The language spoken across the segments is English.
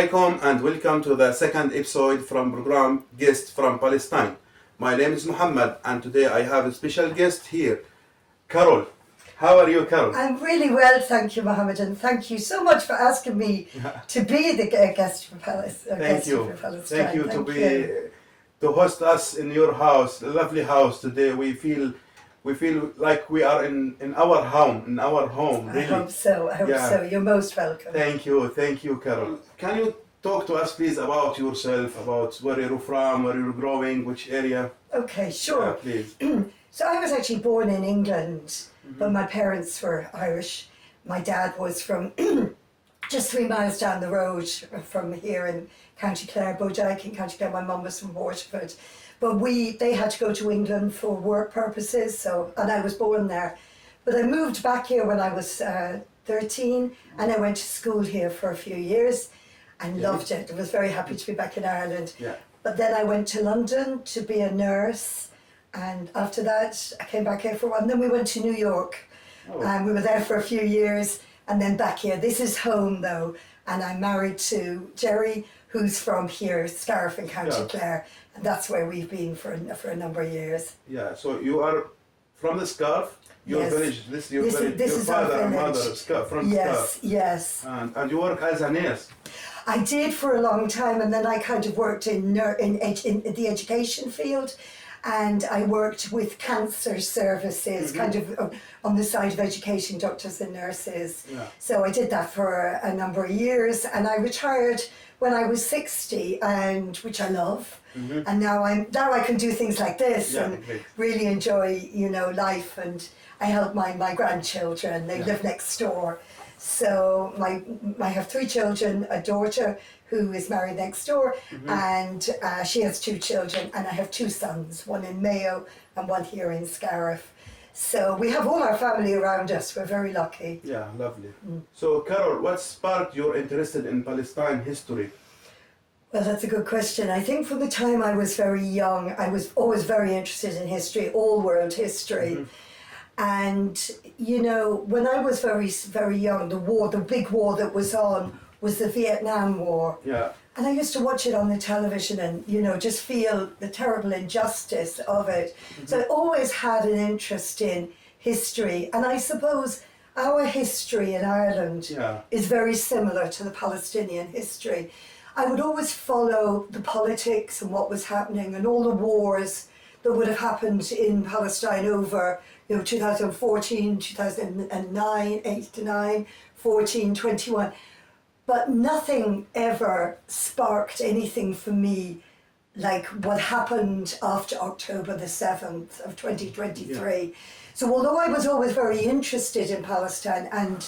Alaikum and welcome to the second episode from program Guest from Palestine. My name is Muhammad and today I have a special guest here, Carol. How are you, Carol? I'm really well, thank you, Mohammed, and thank you so much for asking me to be the guest for Palestine. Thank you to host us in your house, a lovely house today. We feel like we are in our home, really. I hope so. You're most welcome. Thank you, Carol. Can you talk to us, please, about yourself, about where you're from, where you're growing, which area? Okay, sure. Please. So I was actually born in England, but my parents were Irish. My dad was from just 3 miles down the road from here in County Clare, Bodyke in County Clare. My mum was from Waterford. But they had to go to England for work purposes, and I was born there. But I moved back here when I was 13, and I went to school here for a few years and loved it. I was very happy to be back in Ireland. Yeah. But then I went to London to be a nurse, and after that I came back here for a while. And then we went to New York, and we were there for a few years, and then back here. This is home though, and I'm married to Jerry, who's from here, Scariff in County Clare, and that's where we've been for a number of years. Yeah, so you are from the Scariff, your village, your father and mother from Scariff. Yes. And you work as a nurse. I did for a long time, and then I kind of worked in the education field, and I worked with cancer services, kind of on the side of education, doctors and nurses. Yeah. So I did that for a number of years, and I retired when I was 60, and which I love. And now I can do things like this and really enjoy, life. And I help my grandchildren. They live next door. So I have 3 children, a daughter who is married next door, and she has 2 children, and I have 2 sons, one in Mayo and one here in Scariff. So we have all our family around us. We're very lucky. Yeah, lovely. So Carol, what sparked your interest in Palestine history? Well, that's a good question. I think from the time I was very young, I was always very interested in history, all world history. And, when I was very, very young, the big war that was on was the Vietnam War. Yeah. And I used to watch it on the television and, just feel the terrible injustice of it. So I always had an interest in history. And I suppose our history in Ireland is very similar to the Palestinian history. I would always follow the politics and what was happening and all the wars that would have happened in Palestine over 2014, 2009, 8 to 9, 14, 21. But nothing ever sparked anything for me like what happened after October the 7th of 2023. Yeah. So although I was always very interested in Palestine and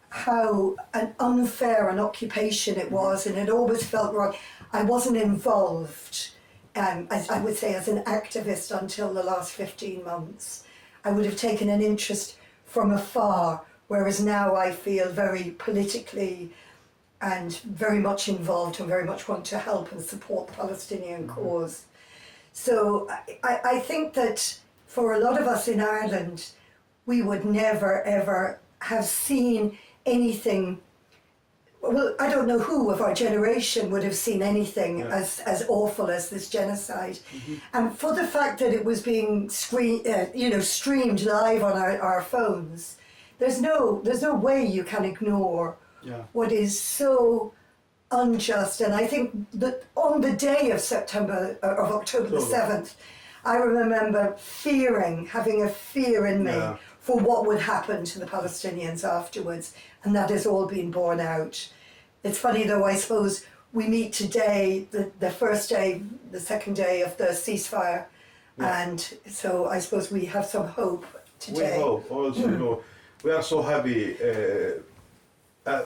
how an unfair an occupation it was, and it always felt wrong, I wasn't involved, as I would say, as an activist until the last 15 months. I would have taken an interest from afar, whereas now I feel very politically and very much involved and very much want to help and support the Palestinian cause. So I think that for a lot of us in Ireland, we would never ever have seen anything. Well, I don't know who of our generation would have seen anything as awful as this genocide. And for the fact that it was being streamed live on our phones, there's no way you can ignore what is so unjust. And I think that on the day of October the 7th, I remember having a fear in me for what would happen to the Palestinians afterwards, and that has all been borne out. It's funny though, I suppose we meet today, the first day, the second day of the ceasefire, and so I suppose we have some hope today. We hope also, we are so happy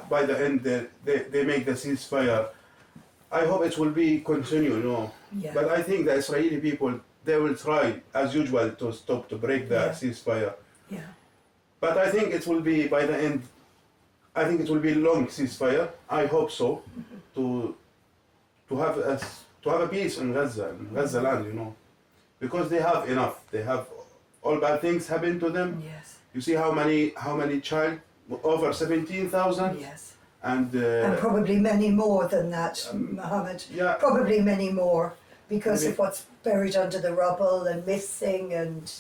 by the end they make the ceasefire. I hope it will be continue, but I think the Israeli people, they will try as usual to break the ceasefire. Yeah. But I think it will be by the end. I think it will be a long ceasefire. I hope so. To have a peace in Gaza land, because they have enough. They have all bad things happen to them. Yes. You see how many child, over 17,000. Yes. And probably many more than that, Mohammed. Yeah. Probably many more, because of what's buried under the rubble and missing, and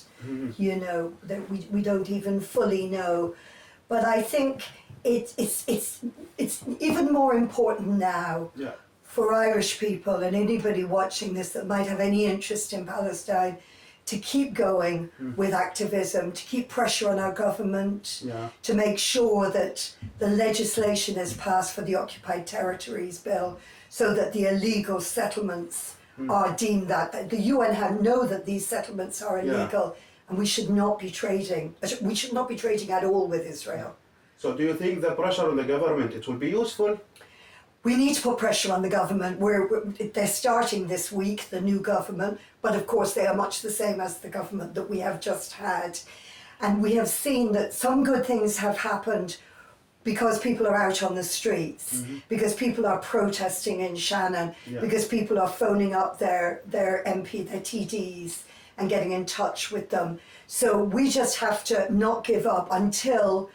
you know, that we don't even fully know. But I think it's even more important now for Irish people and anybody watching this that might have any interest in Palestine to keep going with activism, to keep pressure on our government, to make sure that the legislation is passed for the Occupied Territories Bill, so that the illegal settlements are deemed that. The UN know that these settlements are illegal, and we should not be trading. We should not be trading at all with Israel. So do you think the pressure on the government, it will be useful? We need to put pressure on the government. They're starting this week, the new government, but of course they are much the same as the government that we have just had. And we have seen that some good things have happened because people are out on the streets, because people are protesting in Shannon, because people are phoning up their MP, their TDs, and getting in touch with them. So we just have to not give up until,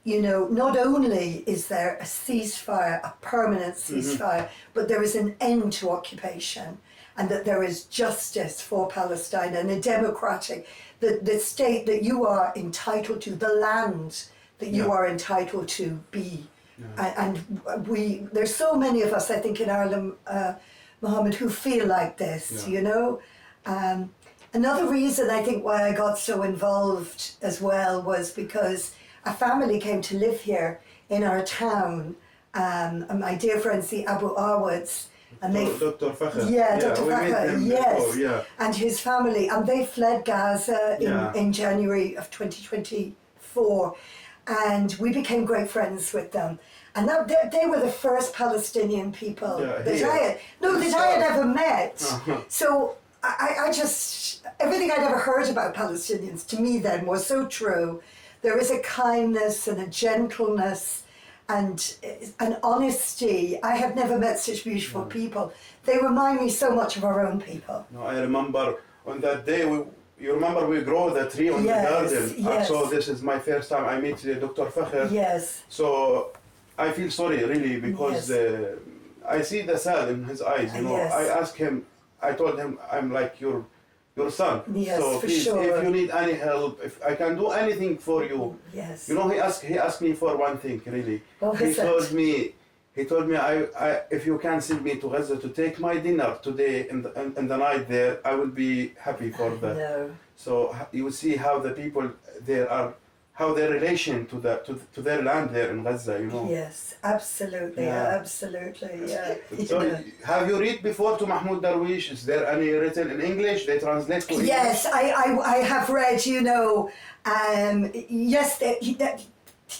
you know, not only is there a ceasefire, a permanent ceasefire, but there is an end to occupation, and that there is justice for Palestine and a democratic, the state that you are entitled to, the land that you are entitled to be. And there's so many of us, I think, in Ireland, Mohammed, who feel like this, you know. Another reason I think why I got so involved as well was because a family came to live here in our town, my dear friends, the Abu Awads, and Dr. Fakhr. Dr. Fakhr, yes, and his family, and they fled Gaza in January of 2024, and we became great friends with them. And they were the first Palestinian people that I had ever met. So I just, everything I'd ever heard about Palestinians to me then was so true. There is a kindness and a gentleness and an honesty. I have never met such beautiful people. They remind me so much of our own people. No, I remember on that day, you remember we grow the tree on the garden. So this is my first time I meet Dr. Fakhr. Yes. So I feel sorry really because I see the sad in his eyes. You know, I asked him, I told him I'm like your son. Yes, so for please, sure. if you need any help, if I can do anything for you. Yes. You know, he asked me for one thing really. He told me if you can send me to Gaza to take my dinner today in the night there, I will be happy for that. No. So you will see how the people there are, how their relation to their land there in Gaza, you know. Yes, absolutely, absolutely. So have you read before to Mahmoud Darwish? Is there any written in English? They translate to English? Yes, I have read, you know, yes,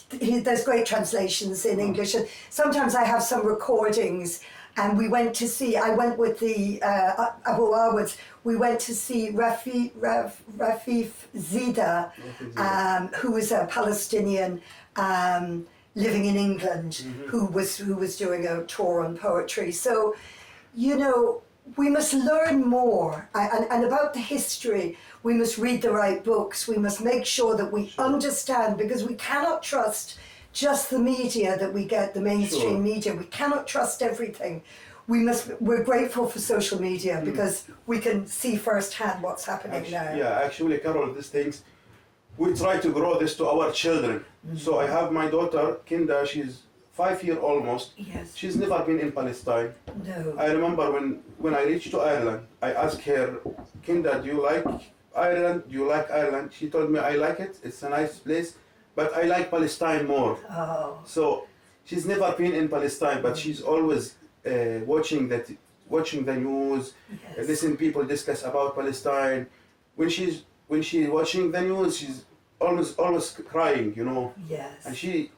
there's great translations in English, and sometimes I have some recordings. And I went with the Abu Awads, we went to see Rafif Zida, who was a Palestinian living in England, who was doing a tour on poetry. So, you know, we must learn more, and about the history, we must read the right books, we must make sure that we understand, because we cannot trust just the media that we get, the mainstream media. We cannot trust everything. We're grateful for social media because we can see firsthand what's happening now. Yeah, actually, Carol, these things, we try to grow this to our children. So I have my daughter, Kinda, she's 5 years almost. Yes. She's never been in Palestine. No. I remember when I reached to Ireland, I asked her, Kinda, do you like Ireland? Do you like Ireland? She told me, I like it. It's a nice place. But I like Palestine more. Oh. So she's never been in Palestine, but she's always watching the news, listen people discuss about Palestine. When she's watching the news, she's always crying, you know. Yes. And she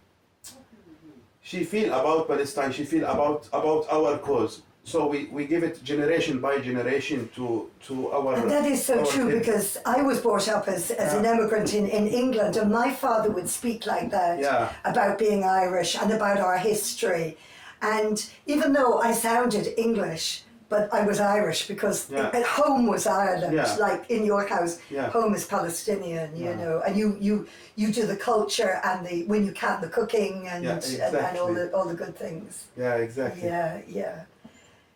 feel about Palestine. She feel about our cause. So we give it generation by generation to our. And that is so true kids. because I was brought up as an immigrant in England, and my father would speak like that about being Irish and about our history. And even though I sounded English, but I was Irish because at home was Ireland, like in your house, home is Palestinian, you know, and you do the culture and when you can, the cooking and all the good things. Yeah, exactly. Yeah.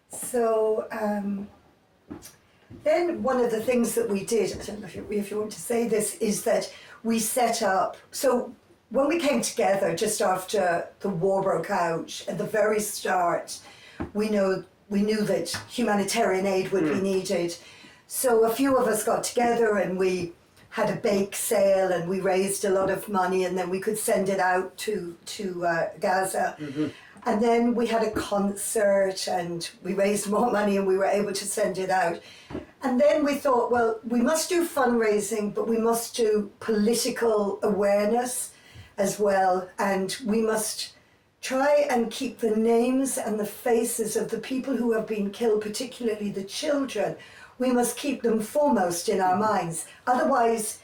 So then one of the things that we did, I don't know if you want to say this, is that we set up, so when we came together just after the war broke out, at the very start, we knew that humanitarian aid would be needed. So a few of us got together and we had a bake sale and we raised a lot of money, and then we could send it out to Gaza. And then we had a concert and we raised more money and we were able to send it out. And then we thought, well, we must do fundraising, but we must do political awareness as well. And we must try and keep the names and the faces of the people who have been killed, particularly the children. We must keep them foremost in our minds. Otherwise,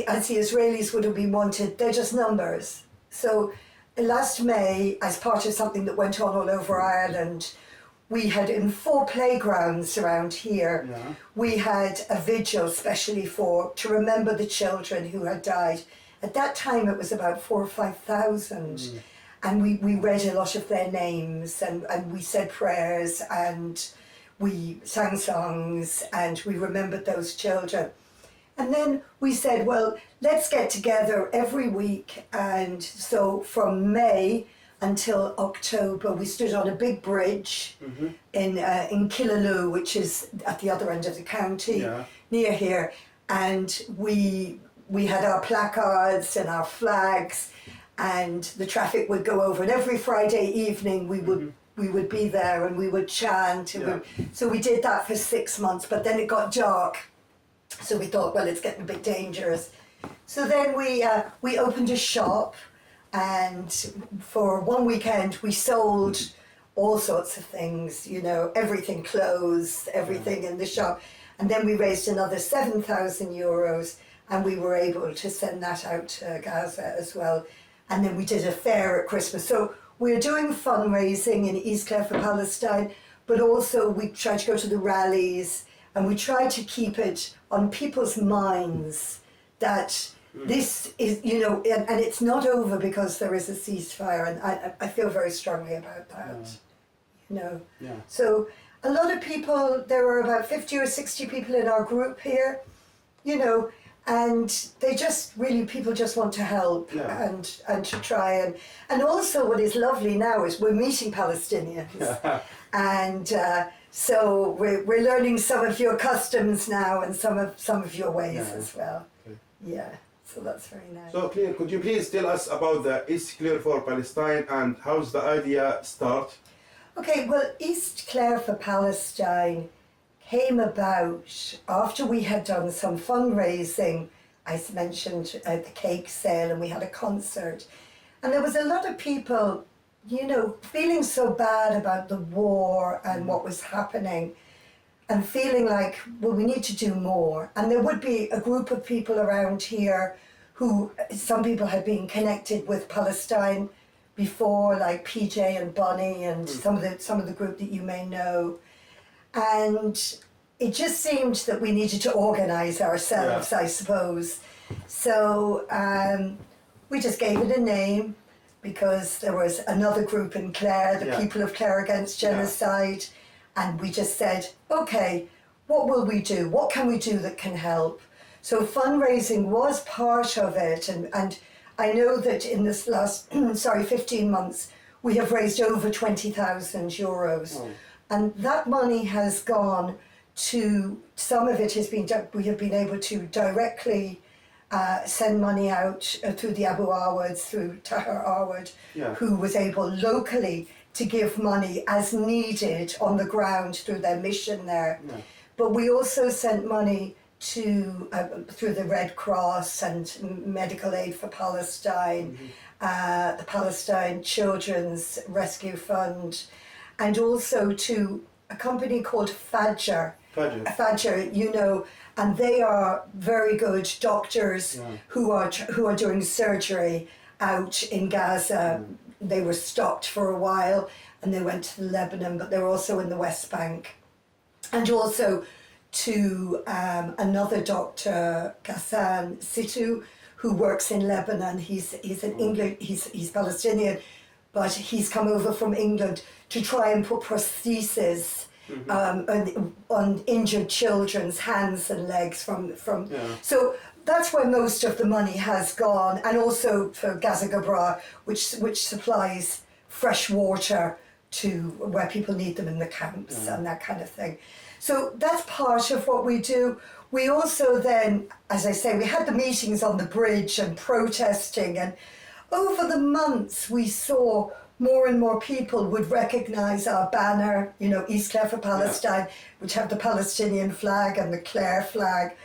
as the Israelis would have been wanted, they're just numbers. So last May, as part of something that went on all over Ireland, we had in 4 playgrounds around here, we had a vigil especially to remember the children who had died. At that time it was about 4,000 or 5,000, and we read a lot of their names and we said prayers and we sang songs and we remembered those children. And then we said, well, let's get together every week. And so from May until October, we stood on a big bridge in Killaloe, which is at the other end of the county, near here. And we had our placards and our flags, and the traffic would go over. And every Friday evening, we would be there and we would chant. So we did that for 6 months, but then it got dark. So we thought, well, it's getting a bit dangerous. So then we opened a shop, and for one weekend we sold all sorts of things, you know, everything, clothes, everything in the shop. And then we raised another 7,000 euros and we were able to send that out to Gaza as well. And then we did a fair at Christmas. So we're doing fundraising in East Clare for Palestine, but also we try to go to the rallies and we try to keep it on people's minds that this is, you know, and it's not over because there is a ceasefire, and I feel very strongly about that, you know. So a lot of people, there were about 50 or 60 people in our group here, you know, and they just really, people just want to help and to try. And also what is lovely now is we're meeting Palestinians. And so we're learning some of your customs now and some of your ways as well. Yeah, so that's very nice. So Claire, could you please tell us about the East Clare for Palestine and how's the idea start? Okay, well, East Clare for Palestine came about after we had done some fundraising. I mentioned the cake sale, and we had a concert. And there was a lot of people, you know, feeling so bad about the war and what was happening, and feeling like, well, we need to do more. And there would be a group of people around here who, some people had been connected with Palestine before, like PJ and Bonnie and some of the group that you may know. And it just seemed that we needed to organise ourselves, I suppose. So we just gave it a name, because there was another group in Clare, the People of Clare Against Genocide, and we just said, okay, what will we do? What can we do that can help? So fundraising was part of it, and I know that in this last 15 months, we have raised over 20,000 euros. And that money has gone to, some of it has been, we have been able to directly send money out through the Abu Awards, through Tahar Awad, who was able locally to give money as needed on the ground through their mission there. But we also sent money to through the Red Cross and Medical Aid for Palestine, the Palestine Children's Rescue Fund, and also to a company called Fajr, you know, and they are very good doctors who are doing surgery out in Gaza. They were stopped for a while and they went to Lebanon, but they're also in the West Bank. and also to another doctor, Ghassan Situ, who works in Lebanon. He's in England. He's Palestinian, but he's come over from England to try and put prostheses on injured children's hands and legs from. So that's where most of the money has gone, and also for Gaza Gabra, which supplies fresh water to where people need them in the camps and that kind of thing. So that's part of what we do. We also then, as I say, we had the meetings on the bridge and protesting, and over the months we saw more and more people would recognise our banner, you know, East Clare for Palestine, which have the Palestinian flag and the Clare flag,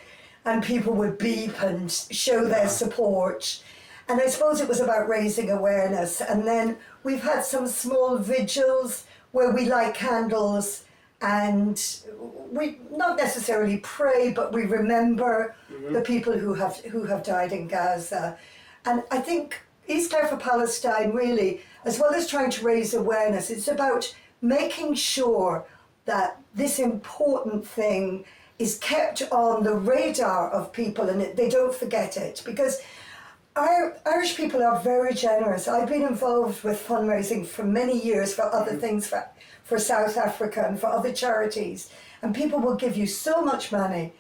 and people would beep and show their support. And I suppose it was about raising awareness. And then we've had some small vigils where we light candles and we not necessarily pray, but we remember the people who have died in Gaza. And I think East Clare for Palestine really, as well as trying to raise awareness, it's about making sure that this important thing is kept on the radar of people and they don't forget it, because Irish people are very generous. I've been involved with fundraising for many years for other things, for South Africa and for other charities, and people will give you so much money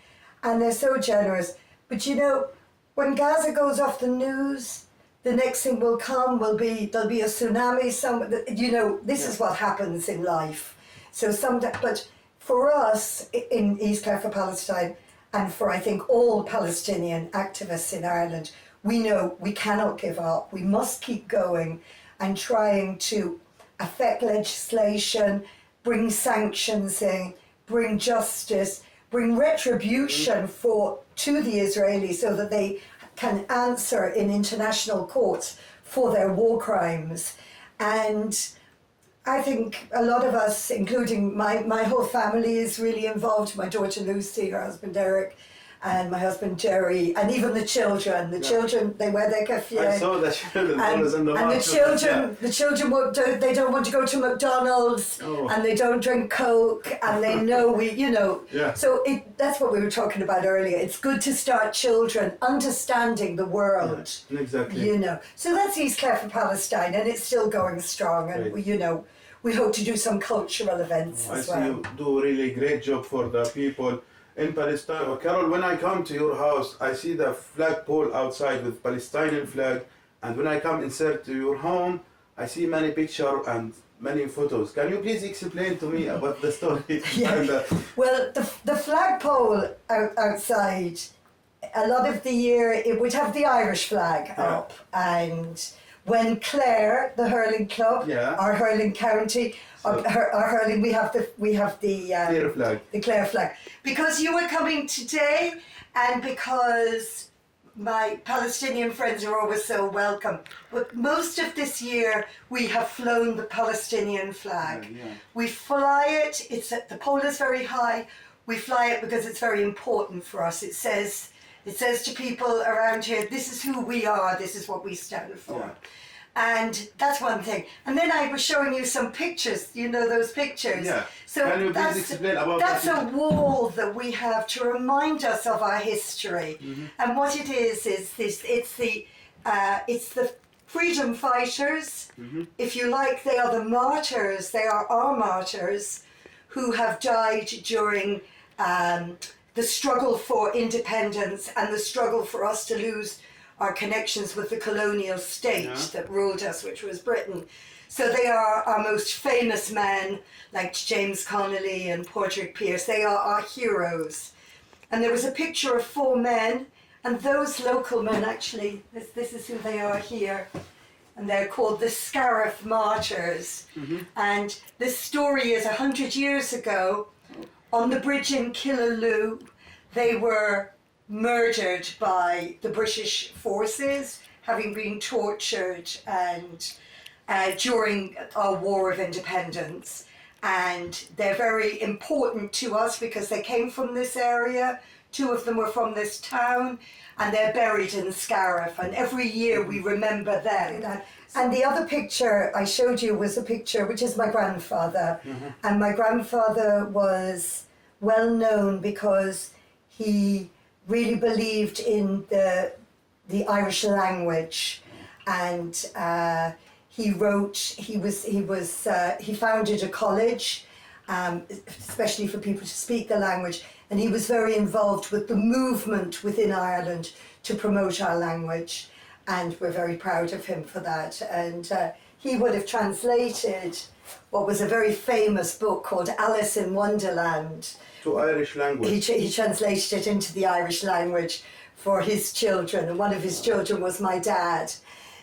and they're so generous. But you know, when Gaza goes off the news, the next thing will there'll be a tsunami, you know, this is what happens in life. So but for us in East Clare for Palestine, and for I think all Palestinian activists in Ireland, we know we cannot give up. We must keep going and trying to affect legislation, bring sanctions in, bring justice, bring retribution to the Israelis so that they can answer in international courts for their war crimes. And I think a lot of us, including my whole family, is really involved. My daughter Lucy, her husband Derek, and my husband Jerry, and even the children. The children, they wear their keffiyeh. I saw the children. And the children they don't want to go to McDonald's, and they don't drink Coke, and they know So that's what we were talking about earlier. It's good to start children understanding the world. Yeah, exactly. You know, so that's East Clare for Palestine, and it's still going strong. And we hope to do some cultural events as well. I see you do a really great job for the people in Palestine. Carol, when I come to your house, I see the flagpole outside with Palestinian flag, and when I come inside to your home, I see many pictures and many photos. Can you please explain to me about the story? Well, the flagpole outside, a lot of the year it would have the Irish flag up, and when Clare, the hurling club, our hurling county, our hurling, we have the Clare flag. The Clare flag. Because you were coming today, and because my Palestinian friends are always so welcome. But most of this year we have flown the Palestinian flag. We fly it. The pole is very high. We fly it because it's very important for us. It says to people around here, this is who we are, this is what we stand for. And that's one thing. And then I was showing you some pictures, you know those pictures. So can you please explain about that's a wall that we have to remind us of our history. And what it is this, it's the freedom fighters, if you like. They are the martyrs, they are our martyrs who have died during the struggle for independence and the struggle for us to lose our connections with the colonial state that ruled us, which was Britain. So they are our most famous men, like James Connolly and Padraig Pearse. They are our heroes. And there was a picture of 4 men, and those local men actually, this is who they are here, and they're called the Scariff Martyrs. And this story is 100 years ago, on the bridge in Killaloe, they were murdered by the British forces, having been tortured and during our War of Independence. And they're very important to us because they came from this area. 2 of them were from this town, and they're buried in Scariff. And every year we remember them. And the other picture I showed you was a picture which is my grandfather. And my grandfather was well known because he really believed in the Irish language, and he founded a college, especially for people to speak the language, and he was very involved with the movement within Ireland to promote our language, and we're very proud of him for that. And he would have translated what was a very famous book called Alice in Wonderland. To Irish language. He translated it into the Irish language for his children, and one of his children was my dad.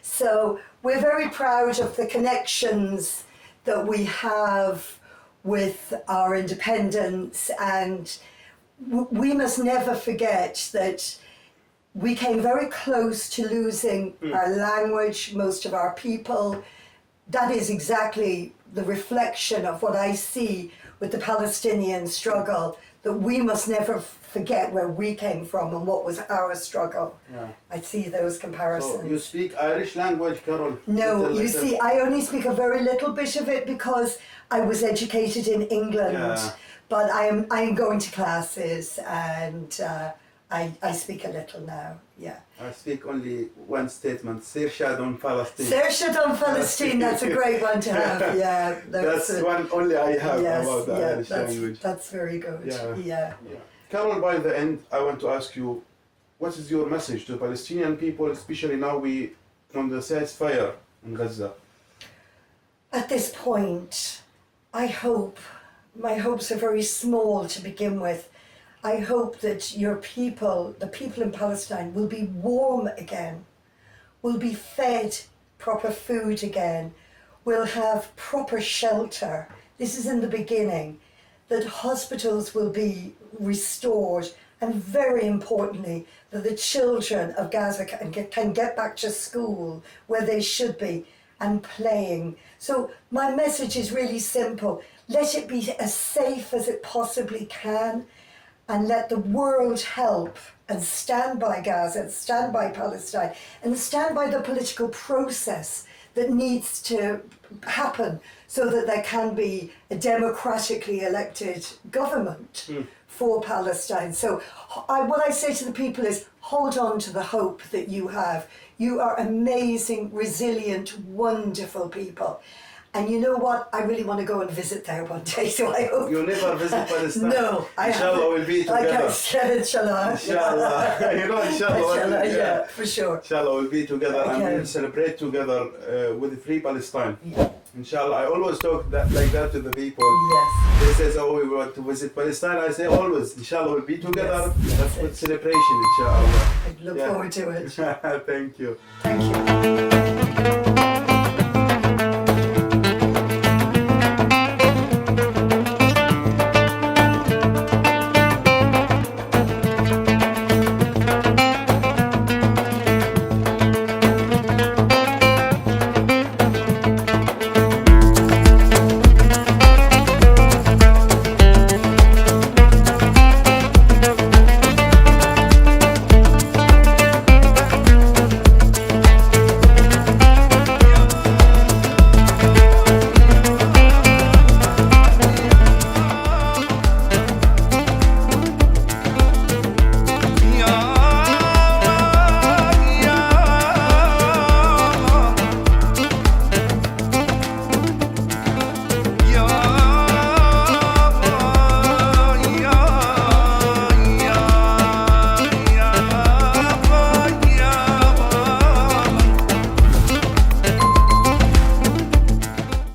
So we're very proud of the connections that we have with our independence, and we must never forget that we came very close to losing our language, most of our people. That is exactly the reflection of what I see with the Palestinian struggle, that we must never forget where we came from and what was our struggle. Yeah. I see those comparisons. So you speak Irish language, Carol? No, you see, I only speak a very little bit of it because I was educated in England. Yeah. But I'm going to classes, and I speak a little now, yeah. I speak only one statement, Saoirse on Palestine. Saoirse on Palestine, that's a great one to have, yeah. That's one only I have yes, about the Irish language. That's very good, yeah. Carol, by the end, I want to ask you, what is your message to Palestinian people, especially now we on the ceasefire in Gaza? At this point, I hope, my hopes are very small to begin with. I hope that your people, the people in Palestine, will be warm again, will be fed proper food again, will have proper shelter. This is in the beginning. That hospitals will be restored, and very importantly, that the children of Gaza can get back to school where they should be and playing. So my message is really simple. Let it be as safe as it possibly can, and let the world help and stand by Gaza, and stand by Palestine, and stand by the political process that needs to happen so that there can be a democratically elected government for Palestine. So what I say to the people is, hold on to the hope that you have. You are amazing, resilient, wonderful people. And you know what? I really want to go and visit there one day, so I hope... You'll never visit Palestine? No, I haven't. Inshallah, we'll be together. Inshallah. Inshallah. You know, inshallah. Yeah, for sure. Inshallah, we'll be together and we'll celebrate together with Free Palestine. Yeah. Inshallah. I always talk like that to the people. Yes. They say, oh, we want to visit Palestine. I say always, inshallah, we'll be together. Yes. That's good celebration, inshallah. I look forward to it. Thank you. Thank you.